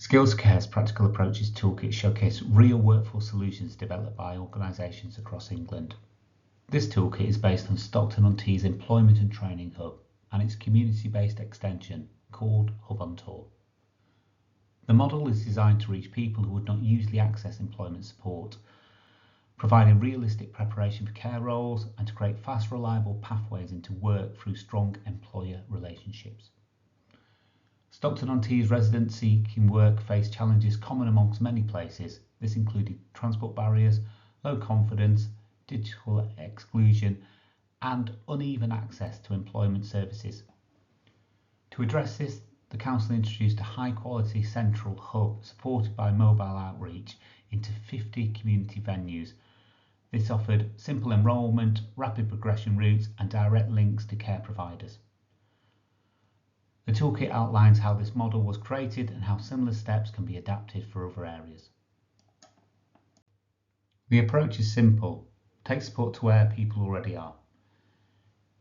SkillsCare's Practical Approaches Toolkit showcase real workforce solutions developed by organisations across England. This toolkit is based on Stockton-on-Tees Employment and Training Hub and its community-based extension called Hub on Tour. The model is designed to reach people who would not usually access employment support, providing realistic preparation for care roles and to create fast, reliable pathways into work through strong employer relationships. Stockton-on-Tees residents seeking work face challenges common amongst many places. This included transport barriers, low confidence, digital exclusion, and uneven access to employment services. To address this, the council introduced a high-quality central hub supported by mobile outreach into 50 community venues. This offered simple enrolment, rapid progression routes, and direct links to care providers. The toolkit outlines how this model was created and how similar steps can be adapted for other areas. The approach is simple. Take support to where people already are.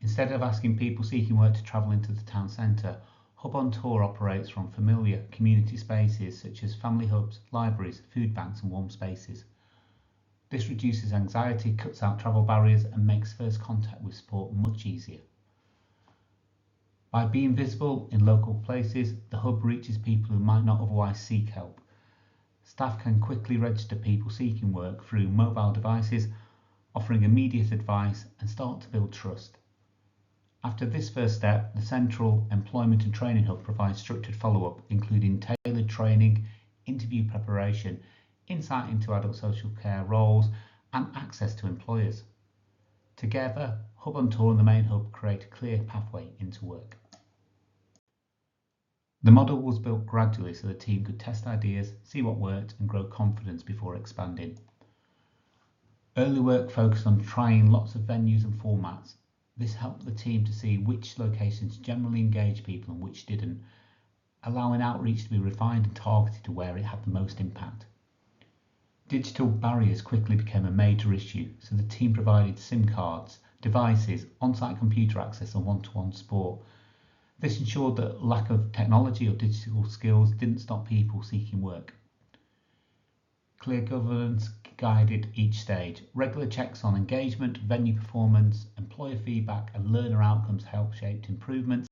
Instead of asking people seeking work to travel into the town centre, Hub on Tour operates from familiar community spaces such as family hubs, libraries, food banks and warm spaces. This reduces anxiety, cuts out travel barriers and makes first contact with support much easier. By being visible in local places, the hub reaches people who might not otherwise seek help. Staff can quickly register people seeking work through mobile devices, offering immediate advice and start to build trust. After this first step, the Central Employment and Training Hub provides structured follow-up, including tailored training, interview preparation, insight into adult social care roles, and access to employers. Together, Hub on Tour and the main hub create a clear pathway into work. The model was built gradually so the team could test ideas, see what worked, and grow confidence before expanding. Early work focused on trying lots of venues and formats. This helped the team to see which locations generally engage people and which didn't, allowing outreach to be refined and targeted to where it had the most impact. Digital barriers quickly became a major issue, so the team provided SIM cards, devices, on-site computer access and one-to-one support. This ensured that lack of technology or digital skills didn't stop people seeking work. Clear governance guided each stage. Regular checks on engagement, venue performance, employer feedback and learner outcomes helped shape improvements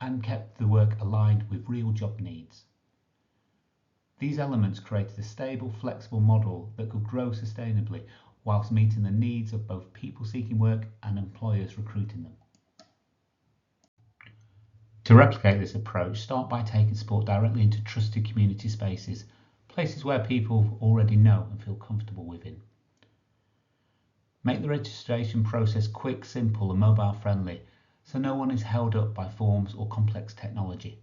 and kept the work aligned with real job needs. These elements created a stable, flexible model that could grow sustainably whilst meeting the needs of both people seeking work and employers recruiting them. To replicate this approach, start by taking support directly into trusted community spaces, places where people already know and feel comfortable within. Make the registration process quick, simple and mobile friendly, so no one is held up by forms or complex technology.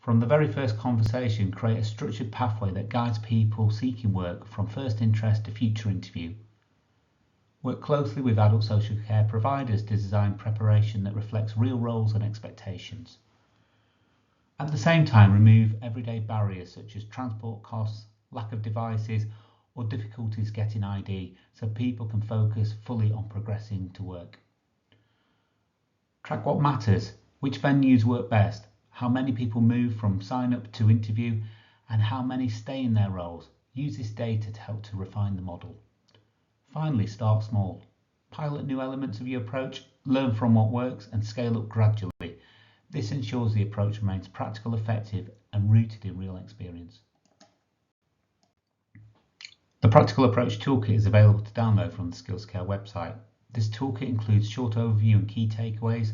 From the very first conversation, create a structured pathway that guides people seeking work from first interest to future interview. Work closely with adult social care providers to design preparation that reflects real roles and expectations. At the same time, remove everyday barriers such as transport costs, lack of devices, or difficulties getting ID so people can focus fully on progressing to work. Track what matters, which venues work best, how many people move from sign up to interview, and how many stay in their roles. Use this data to help to refine the model. Finally, start small. Pilot new elements of your approach, learn from what works, and scale up gradually. This ensures the approach remains practical, effective, and rooted in real experience. The Practical Approach Toolkit is available to download from the SkillsCare website. This toolkit includes short overview and key takeaways,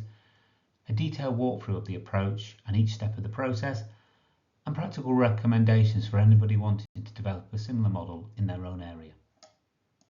a detailed walkthrough of the approach and each step of the process, and practical recommendations for anybody wanting to develop a similar model in their own area.